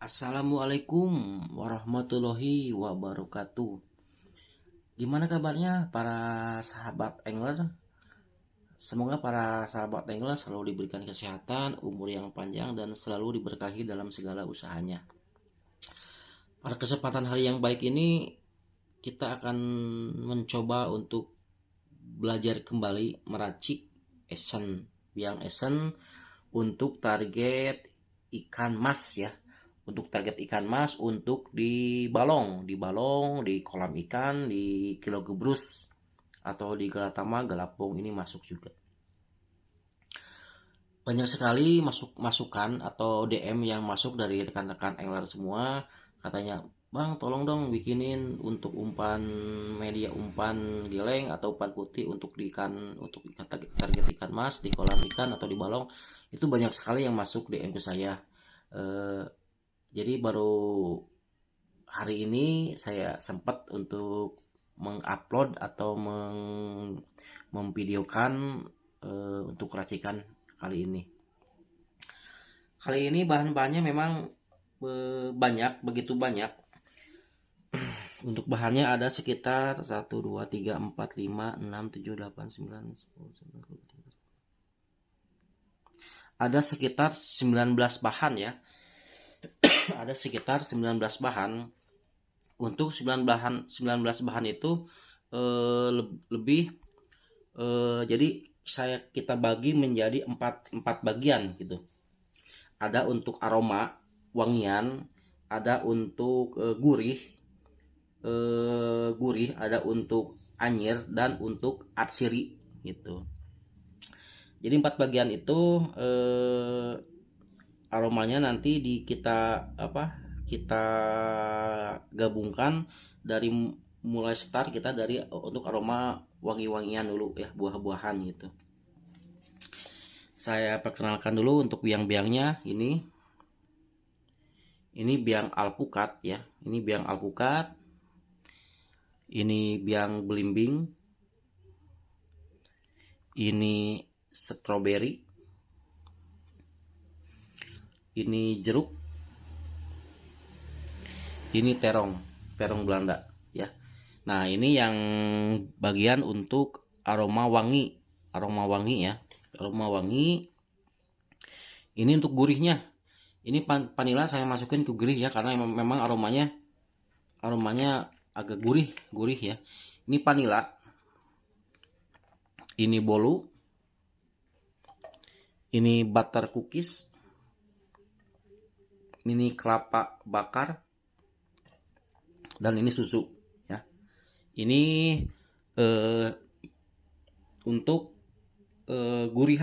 Assalamualaikum warahmatullahi wabarakatuh. Gimana kabarnya para sahabat angler? Semoga para sahabat angler selalu diberikan kesehatan, umur yang panjang, dan selalu diberkahi dalam segala usahanya. Pada kesempatan hari yang baik ini, kita akan mencoba untuk belajar kembali meracik esen, biang esen untuk target ikan mas ya. Untuk target ikan mas untuk di kolam ikan, di Kilo Gebrus atau di Galatama, Galapung ini masuk juga. Banyak sekali masukan atau DM yang masuk dari rekan-rekan angler semua, katanya, "Bang, tolong dong bikinin untuk umpan media umpan geleng atau umpan putih untuk ikan target ikan mas di kolam ikan atau di balong." Itu banyak sekali yang masuk DM ke saya. Eh, jadi baru hari ini saya sempat untuk mengupload atau memvideokan untuk racikan kali ini. Kali ini bahan-bahannya memang begitu banyak. Untuk bahannya ada sekitar 1, 2, 3, 4, 5, 6, 7, 8, 9, 10, 11, 12, 13. Ada sekitar 19 bahan ya. Ada sekitar 19 bahan. Untuk 19 bahan itu lebih jadi kita bagi menjadi 4 bagian gitu. Ada untuk aroma wangian, ada untuk gurih, ada untuk anyir, dan untuk atsiri gitu. Jadi 4 bagian itu aromanya nanti kita gabungkan dari mulai start kita dari untuk aroma wangi-wangian dulu ya, buah-buahan gitu. Saya perkenalkan dulu untuk biang-biangnya. Ini biang alpukat ya. Ini biang alpukat. Ini biang belimbing. Ini stroberi. Ini jeruk. Ini terong Belanda ya. Nah, ini yang bagian untuk aroma wangi ya. Aroma wangi. Ini untuk gurihnya. Ini vanila saya masukin ke gurih ya, karena memang aromanya agak gurih ya. Ini vanila. Ini bolu. Ini butter cookies. Ini kelapa bakar. Dan ini susu ya. Ini untuk gurih.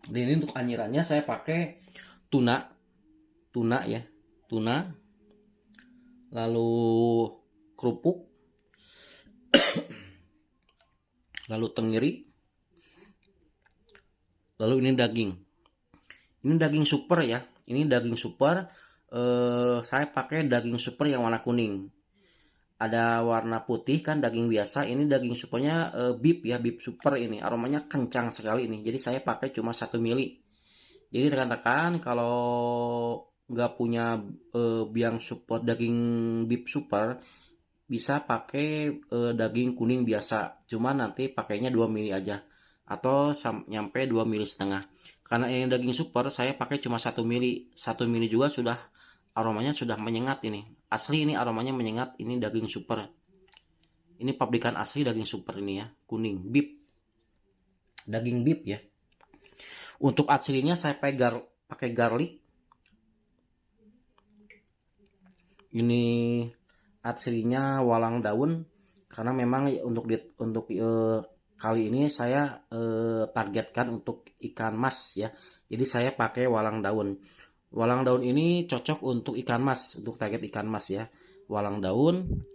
Dan ini untuk anyirannya saya pakai tuna ya, tuna, lalu kerupuk, lalu tenggiri, lalu ini daging. Ini daging super ya. Ini daging super. Saya pakai daging super yang warna kuning. Ada warna putih kan daging biasa. Ini daging supernya beef ya, beef super ini. Aromanya kencang sekali ini. Jadi saya pakai cuma 1 mili. Jadi rekan-rekan kalau nggak punya biang super daging beef super, bisa pakai daging kuning biasa. Cuma nanti pakainya 2 mili aja. Atau nyampe 2 mili setengah. Karena yang daging super saya pakai cuma 1 mili. 1 mili juga sudah aromanya sudah menyengat ini. Asli ini aromanya menyengat. Ini daging super. Ini pabrikan asli daging super ini ya. Kuning. Beef. Daging beef ya. Untuk aslinya saya pakai garlic. Ini aslinya walang daun. Karena memang untuk kali ini saya targetkan untuk ikan mas ya. Jadi saya pakai walang daun. Walang daun ini cocok untuk ikan mas, untuk target ikan mas ya. Walang daun.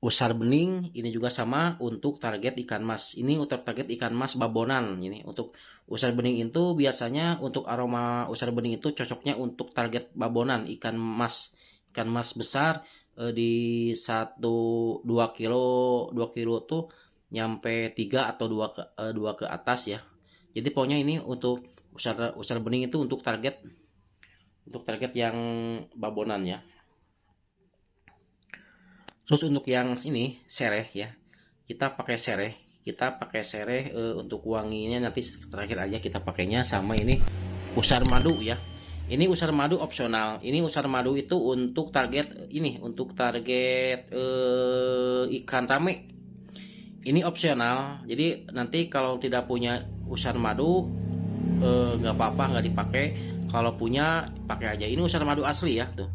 Usar bening ini juga sama untuk target ikan mas. Ini untuk target ikan mas babonan. Ini untuk usar bening itu biasanya untuk aroma usar bening itu cocoknya untuk target babonan ikan mas. Ikan mas besar di 1-2 kilo tuh nyampe 3 atau 2 ke atas ya. Jadi pokoknya ini untuk usar bening itu untuk target untuk target yang babonan ya. Terus untuk yang ini sereh ya, kita pakai sereh. Untuk wanginya nanti terakhir aja kita pakainya sama ini usar madu ya. Ini usar madu opsional. Ini usar madu itu untuk target ini, untuk target ikan rame. Ini opsional. Jadi nanti kalau tidak punya usar madu nggak apa-apa, nggak dipakai. Kalau punya pakai aja. Ini usar madu asli ya tuh.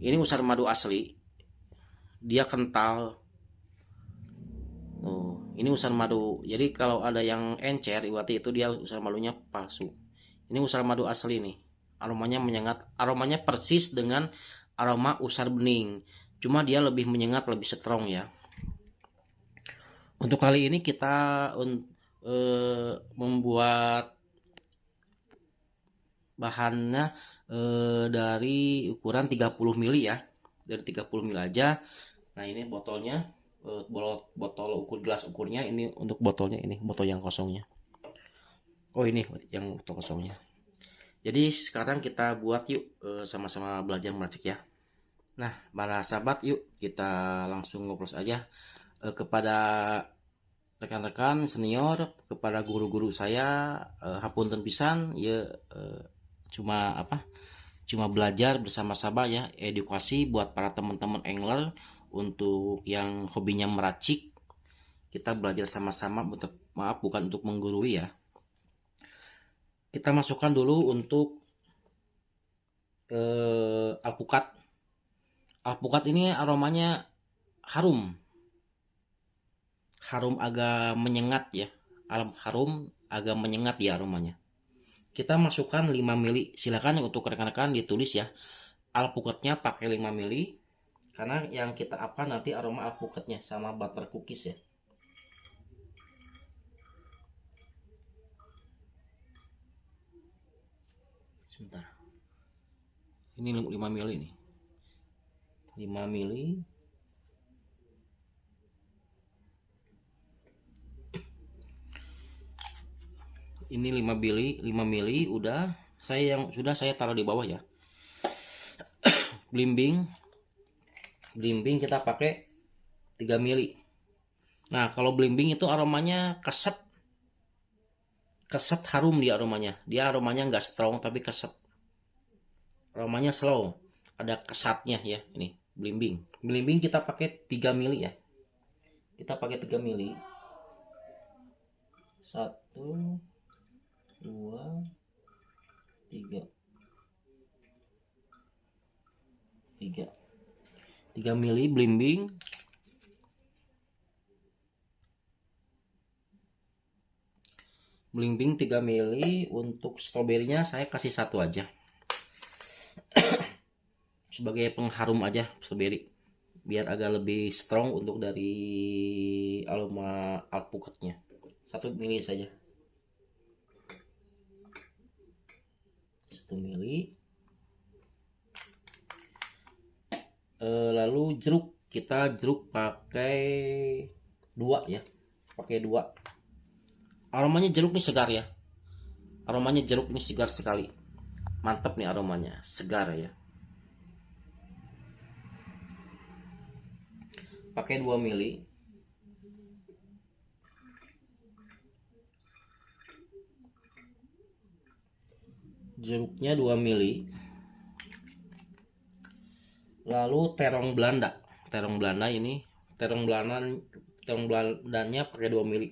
Ini usar madu asli. Dia kental. Tuh, ini usar madu. Jadi kalau ada yang encer, berarti itu dia usar madunya palsu. Ini usar madu asli nih. Aromanya menyengat. Aromanya persis dengan aroma usar bening. Cuma dia lebih menyengat, lebih strong ya. Untuk kali ini kita membuat bahannya dari ukuran 30 ml ya. Dari 30 ml aja. Nah, ini botolnya, botol ukur gelas ukurnya. Ini untuk botolnya, ini botol yang kosongnya. Oh, ini yang botol kosongnya. Jadi sekarang kita buat yuk, sama-sama belajar meracik ya. Nah, para sahabat, yuk kita langsung ngobrol aja kepada rekan-rekan senior, kepada guru-guru saya. Hapunten pisan ya, cuma belajar bersama-sama ya, edukasi buat para teman-teman angler untuk yang hobinya meracik. Kita belajar sama-sama, bukan untuk menggurui ya. Kita masukkan dulu untuk alpukat. Alpukat ini aromanya harum agak menyengat ya. Harum agak menyengat ya aromanya. Kita masukkan 5 ml. Silakan untuk rekan-rekan ditulis ya. Alpukatnya pakai 5 ml. Karena yang kita apa nanti aroma alpukatnya sama butter cookies ya. Sebentar. Ini 5 ml ini. 5 ml. Ini 5 mili udah saya taruh di bawah ya. Blimbing kita pakai 3 mili. Nah, kalau blimbing itu aromanya keset harum dia aromanya. Dia aromanya nggak strong tapi keset. Aromanya slow. Ada kesatnya ya ini blimbing. Blimbing kita pakai 3 mili ya. Kita pakai 3 mili. 1 2 3 mili blimbing. Blimbing 3 mili. Untuk stroberinya saya kasih 1 aja. Sebagai pengharum aja stroberi. Biar agak lebih strong untuk dari aroma alpukatnya. 1 mili saja. 1 mili. Lalu jeruk, kita jeruk pakai 2 ya. Pakai 2. Aromanya jeruk nih segar ya. Aromanya jeruk ini segar sekali. Mantap nih aromanya, segar ya. Pakai 2 mili. Jeruknya 2 mili. Lalu terong Belanda. Terong Belandanya pakai 2 mili.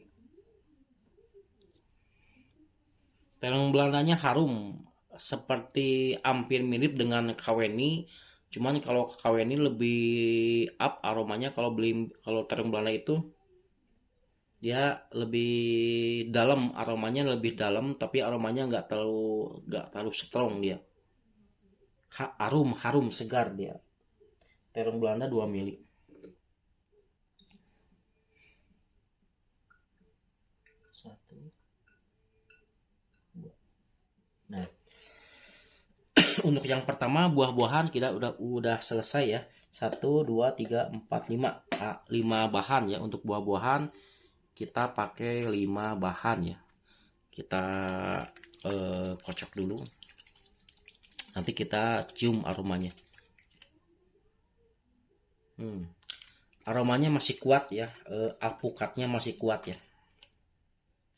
Terong Belandanya harum, seperti hampir mirip dengan Kaweni. Cuman kalau Kaweni lebih up aromanya. Kalau terong Belanda itu dia lebih dalam, aromanya lebih dalam, tapi aromanya nggak terlalu strong dia. Harum segar dia. Terong Belanda 2 mili. Nah, untuk yang pertama buah-buahan kita udah selesai ya. 1 2 3 4 5. 5 bahan ya. Untuk buah-buahan kita pakai 5 bahan ya. Kita kocok dulu. Nanti kita cium aromanya. Aromanya masih kuat ya, alpukatnya masih kuat ya.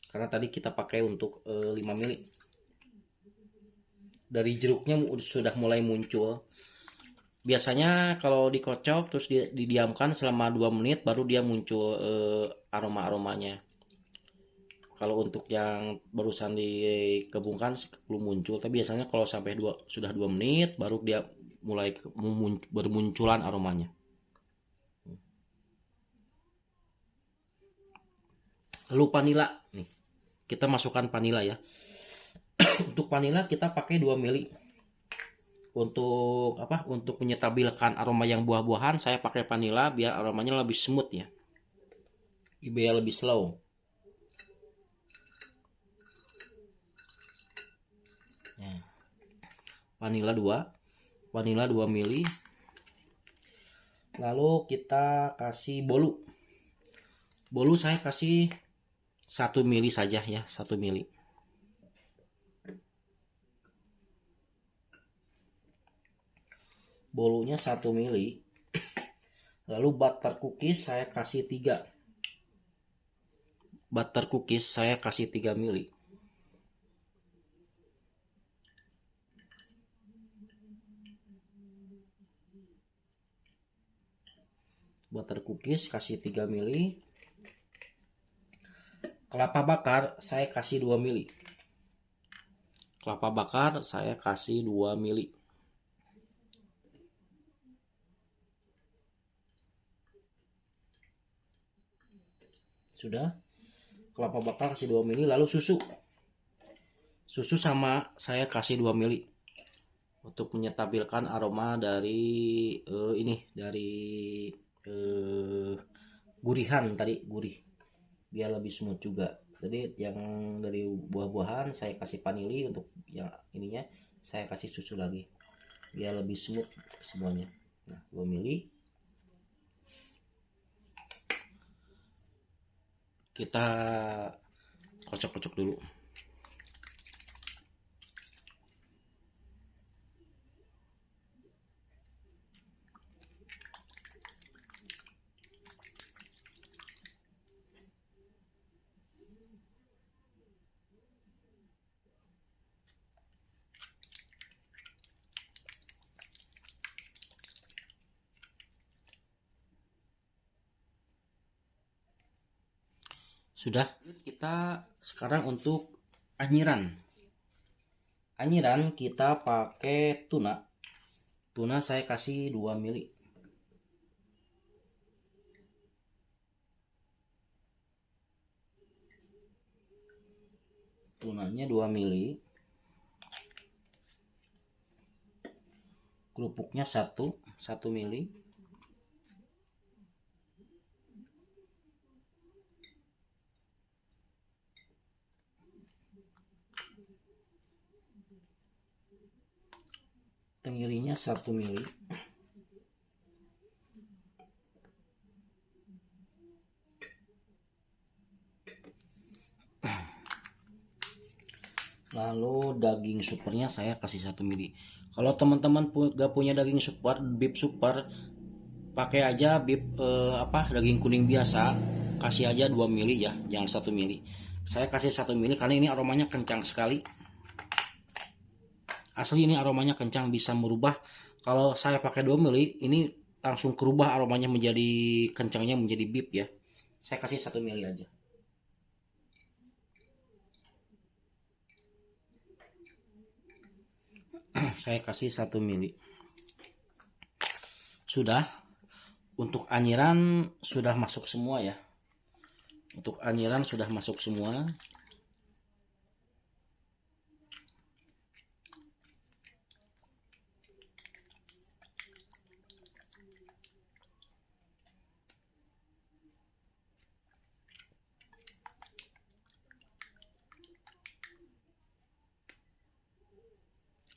Karena tadi kita pakai untuk 5 mili. Dari jeruknya sudah mulai muncul. Biasanya kalau dikocok terus didiamkan selama 2 menit baru dia muncul aroma-aromanya. Kalau untuk yang barusan dikebungkan belum muncul, tapi biasanya kalau sampai sudah 2 menit baru dia mulai bermunculan aromanya. Lalu vanila nih. Kita masukkan vanila ya. Untuk vanila kita pakai 2 mili. Untuk apa? Untuk menyetabilkan aroma yang buah-buahan saya pakai vanila biar aromanya lebih smooth ya. Biar lebih slow. Nah, vanila 2 mili. Lalu kita kasih bolu. Bolu saya kasih 1 mili saja ya, 1 mili. Bolunya 1 mili. Lalu butter cookies saya kasih 3. Butter cookies saya kasih 3 mili. Butter cookies kasih 3 mili. Kelapa bakar saya kasih 2 mili. Kelapa bakar saya kasih 2 mili. Sudah. Kelapa bakar kasih 2 mili. Lalu susu. Susu sama saya kasih 2 mili. Untuk menyetabilkan aroma dari dari gurihan tadi, gurih. Biar lebih smooth juga. Jadi yang dari buah-buahan saya kasih vanili, untuk yang ininya saya kasih susu lagi. Biar lebih smooth semuanya. Nah, 2 mili. Kita kocok-kocok dulu. Sudah, kita sekarang untuk anyiran. Anyiran kita pakai tuna. Tuna saya kasih 2 mili. Tunanya 2 mili. Kerupuknya 1 mili. Kemirinya 1 mili. Lalu daging supernya saya kasih 1 mili. Kalau teman-teman gak punya daging super, beef super, pakai aja beef daging kuning biasa, kasih aja 2 mili ya, jangan 1 mili. Saya kasih 1 mili karena ini aromanya kencang sekali. Asli ini aromanya kencang, bisa merubah. Kalau saya pakai 2 mili, ini langsung kerubah aromanya menjadi kencangnya menjadi beef ya. Saya kasih 1 mili aja. Saya kasih 1 mili. Sudah. Untuk anyiran sudah masuk semua ya. Untuk anyiran sudah masuk semua.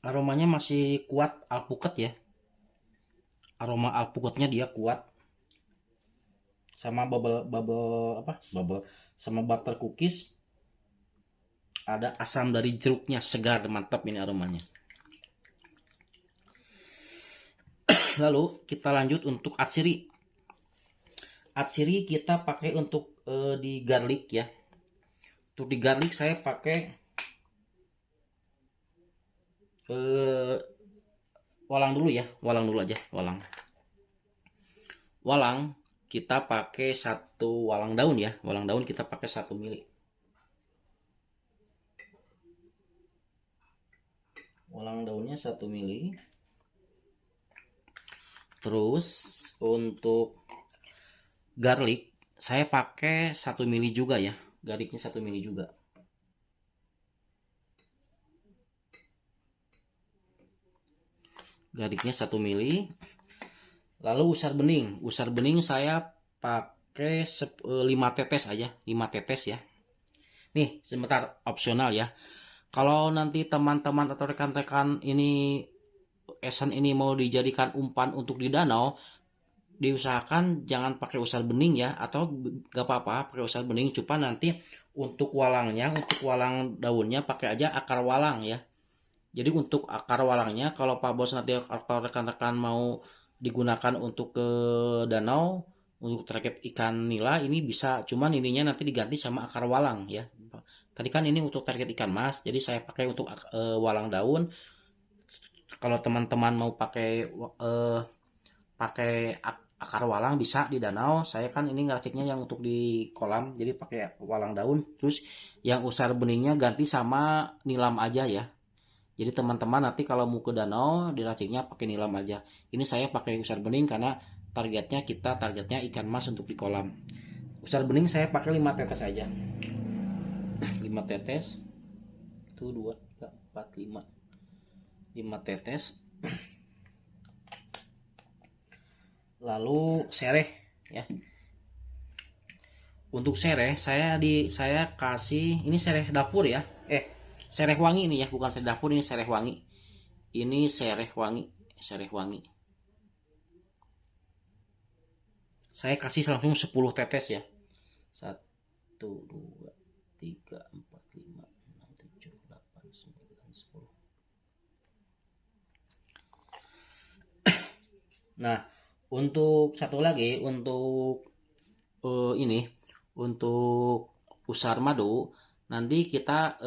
Aromanya masih kuat alpukat ya. Aroma alpukatnya dia kuat. Sama bubble sama butter cookies. Ada asam dari jeruknya, segar, mantap ini aromanya. Lalu kita lanjut untuk atsiri. Atsiri kita pakai untuk di garlic ya. Untuk di garlic saya pakai walang dulu ya, walang dulu aja, walang. Walang kita pakai 1 walang daun ya, walang daun kita pakai 1 mili. Walang daunnya 1 mili. Terus untuk garlic saya pakai 1 mili juga ya, garlicnya 1 mili juga. Garlicnya 1 mili. Lalu usar bening saya pakai 5 tetes aja, 5 tetes ya. Nih sebentar, opsional ya. Kalau nanti teman-teman atau rekan-rekan ini esan ini mau dijadikan umpan untuk di danau, diusahakan jangan pakai usar bening ya, atau gak apa-apa pakai usar bening, cuma nanti untuk walangnya, untuk walang daunnya pakai aja akar walang ya. Jadi untuk akar walangnya kalau Pak Bos nanti atau rekan-rekan mau digunakan untuk ke danau untuk target ikan nila, ini bisa, cuman ininya nanti diganti sama akar walang ya. Tadi kan ini untuk target ikan mas, jadi saya pakai untuk walang daun. Kalau teman-teman mau pakai pakai akar walang bisa di danau. Saya kan ini ngeraciknya yang untuk di kolam, jadi pakai walang daun. Terus yang usar beningnya ganti sama nilam aja ya. Jadi teman-teman nanti kalau mau ke danau diraciknya pakai nilam aja. Ini saya pakai usar bening karena targetnya ikan mas untuk di kolam. Usar bening saya pakai 5 tetes aja. 5 tetes. Tuh 2, 3, 4, 5. 5 tetes. Lalu sereh ya. Untuk sereh saya kasih ini sereh dapur ya. Sereh wangi ini ya, bukan sereh dapur, ini sereh wangi. Ini sereh wangi, sereh wangi. Saya kasih langsung 10 tetes ya. 1 2 3 4 5 6 7 8 9 10. Nah, untuk satu lagi untuk ini untuk usar madu nanti kita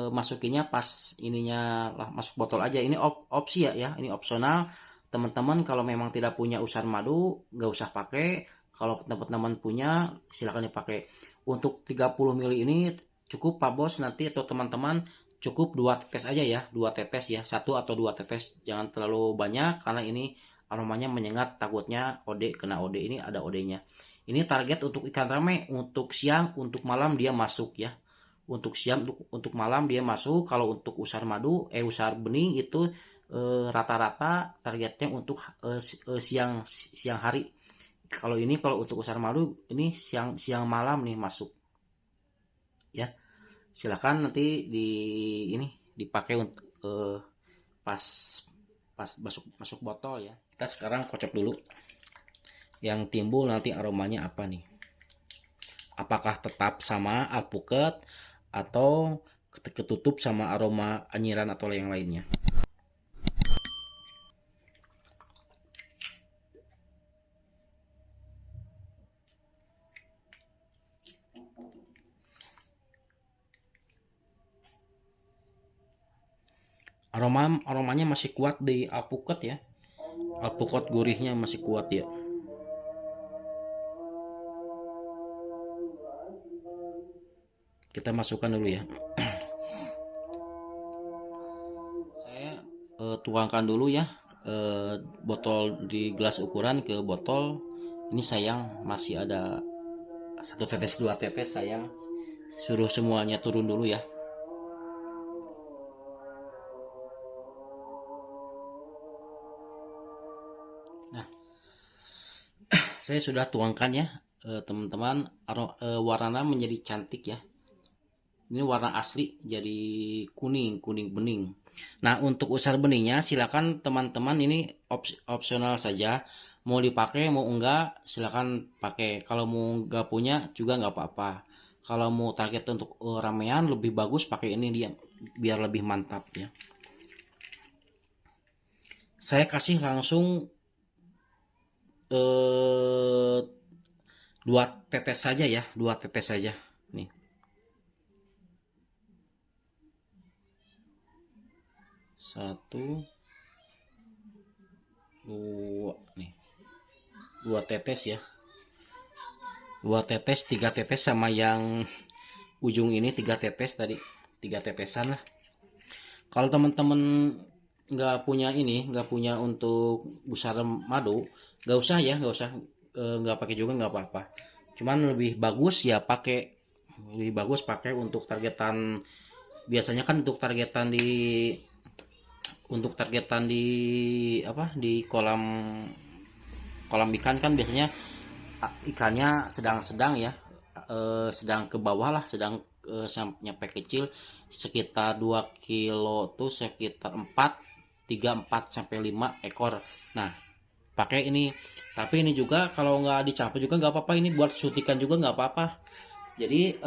masukinnya pas ininya lah, masuk botol aja. Ini opsi ya, ini opsional. Teman-teman kalau memang tidak punya usar madu nggak usah pakai. Kalau teman-teman punya silakan dipakai. Untuk 30 ml ini cukup Pak Bos nanti atau teman-teman cukup 2 tetes aja ya, 2 tetes ya, 1 atau 2 tetes, jangan terlalu banyak karena ini aromanya menyengat, takutnya kena OD. Ini ada OD-nya. Ini target untuk ikan rame, untuk siang, untuk malam dia masuk ya. Untuk siang, untuk malam dia masuk. Kalau untuk usar madu, usar bening itu rata-rata targetnya untuk siang hari. Kalau untuk usar madu ini siang malam nih masuk. Ya. Silakan nanti dipakai untuk pas masuk botol ya. Kita sekarang kocok dulu. Yang timbul nanti aromanya apa nih? Apakah tetap sama alpukat atau ketutup sama aroma anyiran atau yang lainnya? Aromanya masih kuat di alpukat ya. Alpukat gurihnya masih kuat ya. Kita masukkan dulu ya. Saya tuangkan dulu ya botol di gelas ukuran ke botol. Ini sayang masih ada 1 tetes 2 tetes, sayang. Suruh semuanya turun dulu ya. Nah, saya sudah tuangkan ya teman-teman. Warnanya menjadi cantik ya. Ini warna asli jadi kuning bening. Nah, untuk usar beningnya silakan teman-teman, ini opsional saja. Mau dipakai mau enggak silakan pakai. Kalau mau enggak punya juga enggak apa-apa. Kalau mau target untuk ramean lebih bagus pakai ini dia biar lebih mantap ya. Saya kasih langsung eh, 2 tetes saja ya, 2 tetes saja nih. Satu, dua nih, 2 tetes ya, 2 tetes, 3 tetes sama yang ujung ini 3 tetes tadi, 3 tetesan lah. Kalau teman-teman nggak punya ini, nggak punya untuk busar madu, nggak usah ya, nggak usah, nggak pakai juga nggak apa-apa. Cuman lebih bagus pakai untuk targetan. Biasanya kan untuk targetan di apa, di kolam kolam ikan kan biasanya ikannya sedang-sedang ya, sedang ke bawah lah, sedang nyampe kecil, sekitar 2 kilo tuh sekitar 4 sampai 5 ekor. Nah, pakai ini. Tapi ini juga kalau nggak dicampur juga nggak apa-apa, ini buat suntikan juga nggak apa-apa. Jadi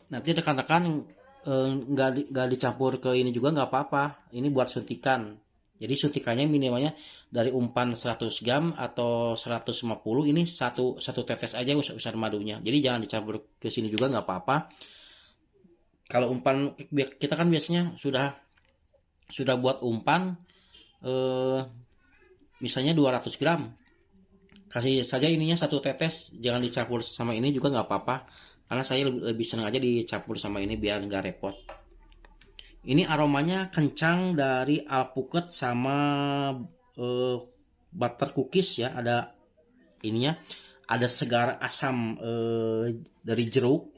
nanti rekan-rekan nggak dicampur ke ini juga nggak apa-apa, ini buat suntikan. Jadi suntikannya minimalnya dari umpan 100 gram atau 150, ini satu tetes aja usar madunya. Jadi jangan dicampur ke sini juga nggak apa-apa. Kalau umpan kita kan biasanya sudah buat umpan misalnya 200 gram. Kasih saja ininya 1 tetes, jangan dicampur sama ini juga nggak apa-apa. Karena saya lebih senang aja dicampur sama ini biar nggak repot. Ini aromanya kencang dari alpukat sama butter cookies ya. Ada ininya, ada segar asam dari jeruk,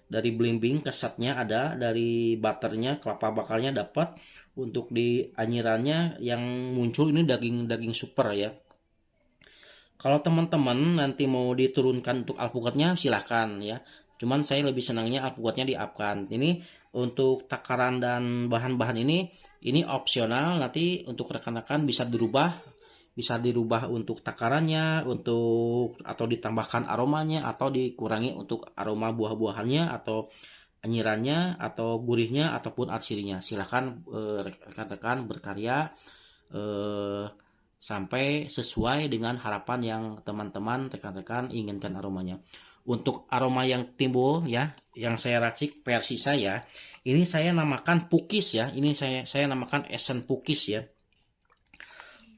dari belimbing kesatnya ada, dari butternya, kelapa bakarnya dapat. Untuk di anyirannya yang muncul ini daging super ya. Kalau teman-teman nanti mau diturunkan untuk alpukatnya silahkan ya. Cuman saya lebih senangnya alpukatnya diapkan. Ini untuk takaran dan bahan-bahan ini opsional. Nanti untuk rekan-rekan bisa dirubah untuk takarannya, atau ditambahkan aromanya, atau dikurangi untuk aroma buah-buahannya, atau anyirannya, atau gurihnya, ataupun aslinya. Silahkan rekan-rekan berkarya sampai sesuai dengan harapan yang teman-teman rekan-rekan inginkan aromanya. Untuk aroma yang timbul ya, yang saya racik versi saya, ini saya namakan pukis ya. Ini saya namakan esen pukis ya.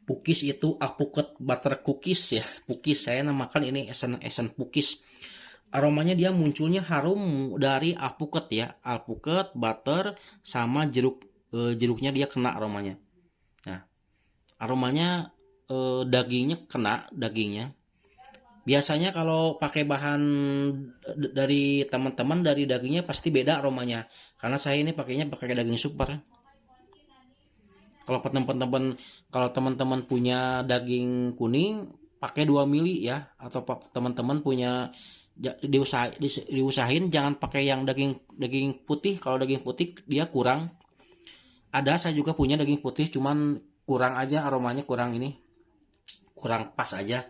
Pukis itu alpukat butter cookies ya. Pukis saya namakan ini esen pukis. Aromanya dia munculnya harum dari alpukat ya, alpukat, butter, sama jeruknya dia kena aromanya. Nah, aromanya dagingnya. Biasanya kalau pakai bahan dari teman-teman, dari dagingnya pasti beda aromanya. Karena saya ini pakainya pakai daging super. Kalau teman-teman punya daging kuning, pakai 2 mili ya. Atau teman-teman punya, diusahain jangan pakai yang daging putih. Kalau daging putih dia kurang. Saya juga punya daging putih, cuman kurang aja aromanya, kurang pas aja.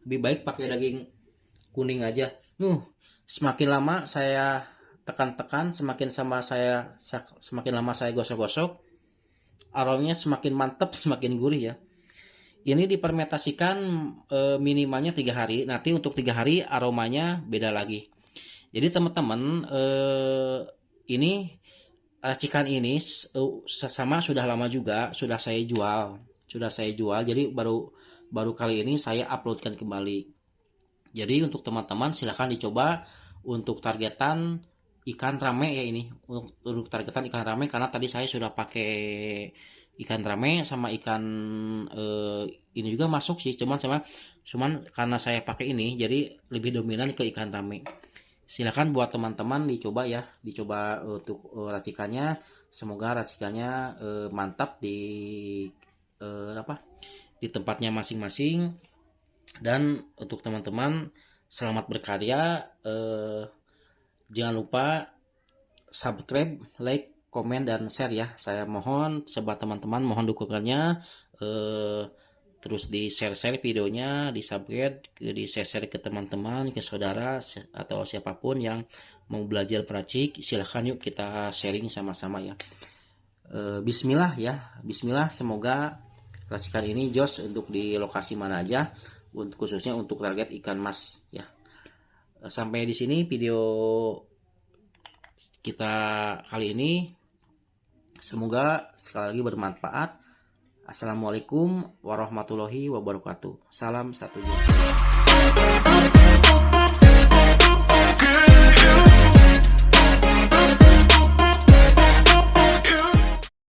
Lebih baik pakai daging kuning aja. Semakin lama saya tekan-tekan, semakin lama saya gosok-gosok, aromanya semakin mantap, semakin gurih ya. Ini difermentasikan minimalnya 3 hari. Nanti untuk 3 hari aromanya beda lagi. Jadi teman-teman, ini racikan ini sama sudah lama juga sudah saya jual. Jadi baru kali ini saya uploadkan kembali. Jadi untuk teman-teman silahkan dicoba untuk targetan ikan rame ya ini. Untuk targetan ikan rame, karena tadi saya sudah pakai ikan rame sama ikan ini juga masuk sih, cuman karena saya pakai ini jadi lebih dominan ke ikan rame. Silakan buat teman-teman dicoba untuk racikannya. Semoga racikannya mantap di tempatnya masing-masing. Dan untuk teman-teman selamat berkarya. Jangan lupa subscribe, like, komen, dan share ya. Saya mohon sobat teman-teman, mohon dukungannya. Terus di share videonya, di subscribe, di share ke teman-teman, ke saudara, atau siapapun yang mau belajar meracik. Silahkan yuk kita sharing sama-sama ya. Bismillah ya, Bismillah. Semoga racikan ini jos untuk di lokasi mana aja. khususnya untuk target ikan mas ya. Sampai di sini video kita kali ini. Semoga sekali lagi bermanfaat. Assalamualaikum warahmatullahi wabarakatuh. Salam satu juta.